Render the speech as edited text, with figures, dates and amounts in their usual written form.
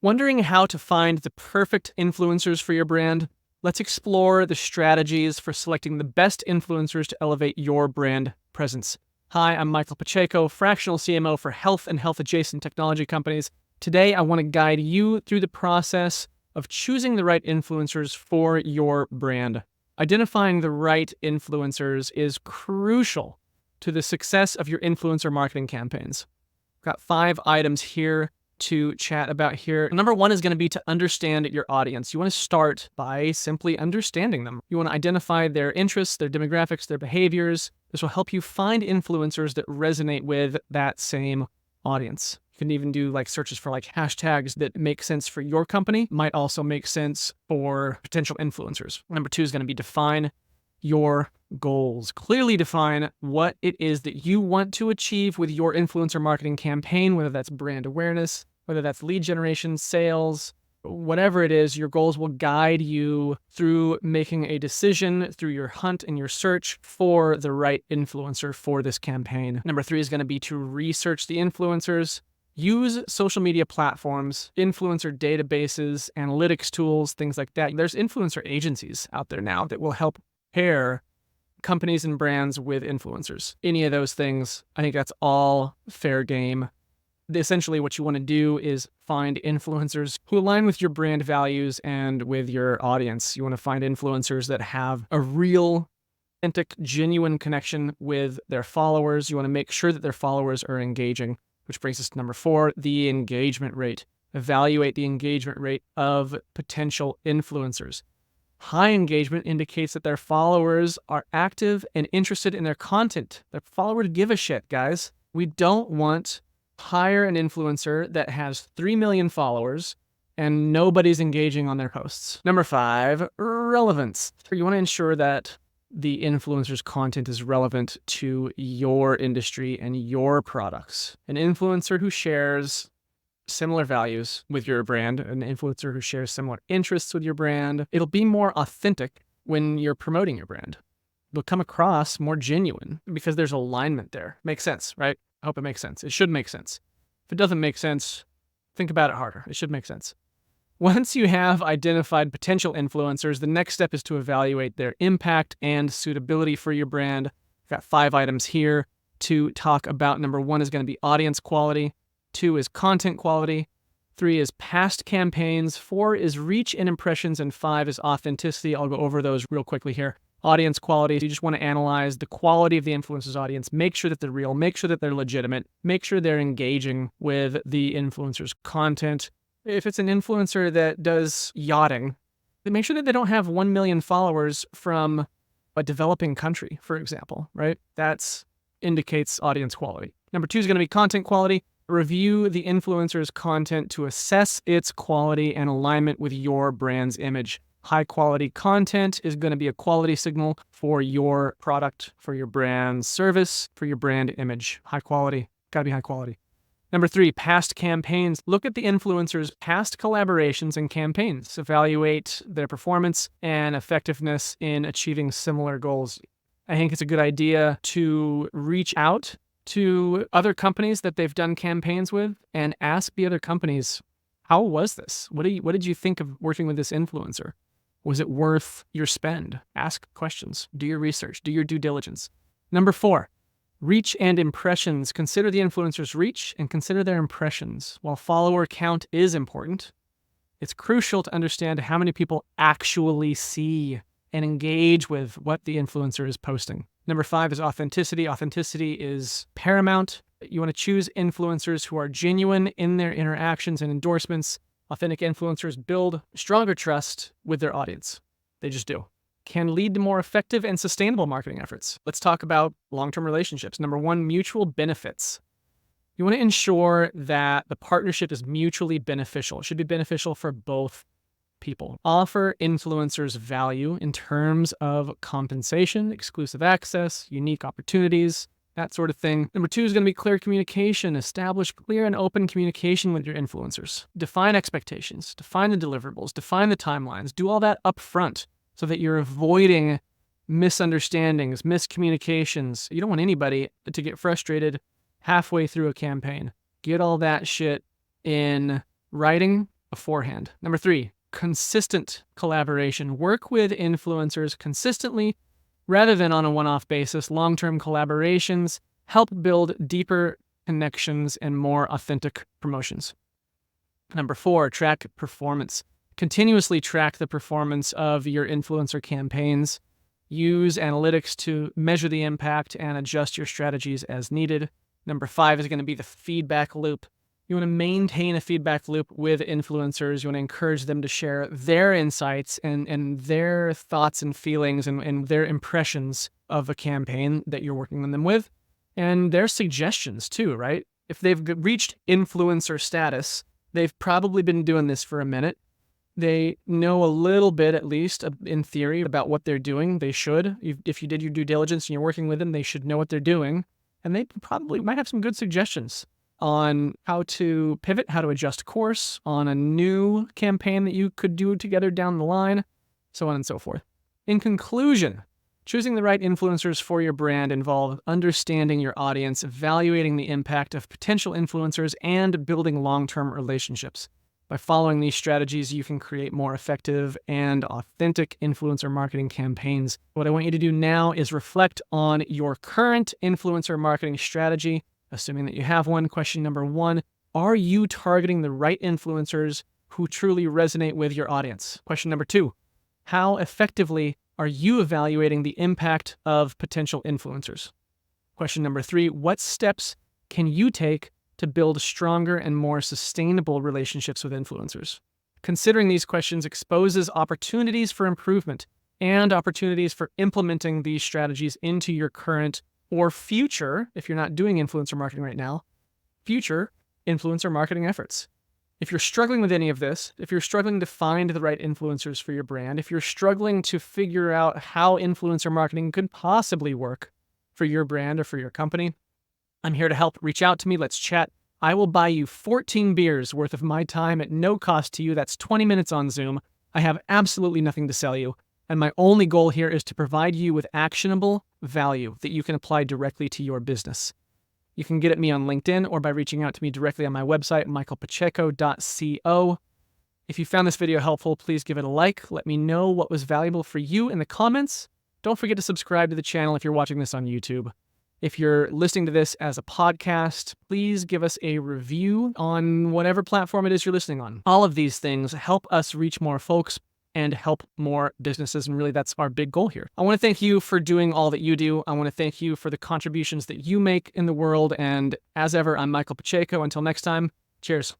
Wondering how to find the perfect influencers for your brand? Let's explore the strategies for selecting the best influencers to elevate your brand presence. Hi, I'm Michael Pacheco, Fractional CMO for health and health-adjacent technology companies. Today, I want to guide you through the process of choosing the right influencers for your brand. Identifying the right influencers is crucial to the success of your influencer marketing campaigns. I've got 5 items here to chat about here. Number 1 is going to be to understand your audience. You want to start by simply understanding them. You want to identify their interests, their demographics, their behaviors. This will help you find influencers that resonate with that same audience. You can even do searches for hashtags that make sense for your company, might also make sense for potential influencers. Number 2 is going to be define your goals. Clearly define what it is that you want to achieve with your influencer marketing campaign, whether that's brand awareness, whether that's lead generation, sales, whatever it is. Your goals will guide you through making a decision, through your hunt and your search for the right influencer for this campaign. Number 3 is going to be to research the influencers. Use social media platforms, influencer databases, analytics tools, things like that. There's influencer agencies out there now that will help pair companies and brands with influencers. Any of those things, I think that's all fair game. Essentially, what you want to do is find influencers who align with your brand values and with your audience. You want to find influencers that have a real, authentic, genuine connection with their followers. You want to make sure that their followers are engaging, which brings us to number 4, the engagement rate. Evaluate the engagement rate of potential influencers. High engagement indicates that their followers are active and interested in their content. Their followers give a shit, guys. We don't want to hire an influencer that has 3 million followers and nobody's engaging on their posts. Number 5, relevance. You want to ensure that the influencer's content is relevant to your industry and your products. An influencer who shares similar values with your brand, an influencer who shares similar interests with your brand, it'll be more authentic when you're promoting your brand. It'll come across more genuine because there's alignment there. Makes sense, right? I hope it makes sense. It should make sense. If it doesn't make sense, think about it harder. It should make sense. Once you have identified potential influencers, the next step is to evaluate their impact and suitability for your brand. I've got 5 items here to talk about. Number 1 is going to be audience quality. 2 is content quality. 3 is past campaigns. 4 is reach and impressions. And 5 is authenticity. I'll go over those real quickly here. Audience quality. You just want to analyze the quality of the influencer's audience. Make sure that they're real. Make sure that they're legitimate. Make sure they're engaging with the influencer's content. If it's an influencer that does yachting, then make sure that they don't have 1 million followers from a developing country, for example, right? That indicates audience quality. Number 2 is going to be content quality. Review the influencer's content to assess its quality and alignment with your brand's image. High quality content is going to be a quality signal for your product, for your brand service, for your brand image. High quality, gotta be high quality. Number 3, past campaigns. Look at the influencer's past collaborations and campaigns. Evaluate their performance and effectiveness in achieving similar goals. I think it's a good idea to reach out to other companies that they've done campaigns with and ask the other companies, how was this? What did you think of working with this influencer? Was it worth your spend? Ask questions. Do your research. Do your due diligence. Number 4, reach and impressions. Consider the influencer's reach and consider their impressions. While follower count is important, it's crucial to understand how many people actually see and engage with what the influencer is posting. Number 5 is authenticity. Authenticity is paramount. You want to choose influencers who are genuine in their interactions and endorsements. Authentic influencers build stronger trust with their audience. They just do. Can lead to more effective and sustainable marketing efforts. Let's talk about long-term relationships. Number 1, mutual benefits. You want to ensure that the partnership is mutually beneficial. It should be beneficial for both people. Offer influencers value in terms of compensation, exclusive access, unique opportunities, that sort of thing. Number 2 is going to be clear communication. Establish clear and open communication with your influencers. Define expectations, define the deliverables, define the timelines. Do all that up front so that you're avoiding misunderstandings, miscommunications. You don't want anybody to get frustrated halfway through a campaign. Get all that shit in writing beforehand. Number 3, consistent collaboration. Work with influencers consistently rather than on a one-off basis. Long-term collaborations help build deeper connections and more authentic promotions. Number 4, track performance. Continuously track the performance of your influencer campaigns. Use analytics to measure the impact and adjust your strategies as needed. Number 5 is going to be the feedback loop. You want to maintain a feedback loop with influencers. You want to encourage them to share their insights and their thoughts and feelings and their impressions of a campaign that you're working on them with, and their suggestions too, right? If they've reached influencer status, they've probably been doing this for a minute. They know a little bit, at least in theory, about what they're doing. They should. If you did your due diligence and you're working with them, they should know what they're doing. And they probably might have some good suggestions on how to pivot, how to adjust course on a new campaign that you could do together down the line, so on and so forth. In conclusion, choosing the right influencers for your brand involves understanding your audience, evaluating the impact of potential influencers, and building long-term relationships. By following these strategies, you can create more effective and authentic influencer marketing campaigns. What I want you to do now is reflect on your current influencer marketing strategy, assuming that you have one. Question number 1, are you targeting the right influencers who truly resonate with your audience? Question number 2, how effectively are you evaluating the impact of potential influencers? Question number 3, what steps can you take to build stronger and more sustainable relationships with influencers? Considering these questions exposes opportunities for improvement and opportunities for implementing these strategies into your current or future, if you're not doing influencer marketing right now, future influencer marketing efforts. If you're struggling with any of this, if you're struggling to find the right influencers for your brand, if you're struggling to figure out how influencer marketing could possibly work for your brand or for your company, I'm here to help. Reach out to me. Let's chat. I will buy you 14 beers worth of my time at no cost to you. That's 20 minutes on Zoom. I have absolutely nothing to sell you. And my only goal here is to provide you with actionable value that you can apply directly to your business. You can get at me on LinkedIn or by reaching out to me directly on my website, michaelpacheco.co. If you found this video helpful, please give it a like. Let me know what was valuable for you in the comments. Don't forget to subscribe to the channel if you're watching this on YouTube. If you're listening to this as a podcast, please give us a review on whatever platform it is you're listening on. All of these things help us reach more folks and help more businesses, and really that's our big goal here. I want to thank you for doing all that you do. I want to thank you for the contributions that you make in the world, and as ever, I'm Michael Pacheco. Until next time, cheers.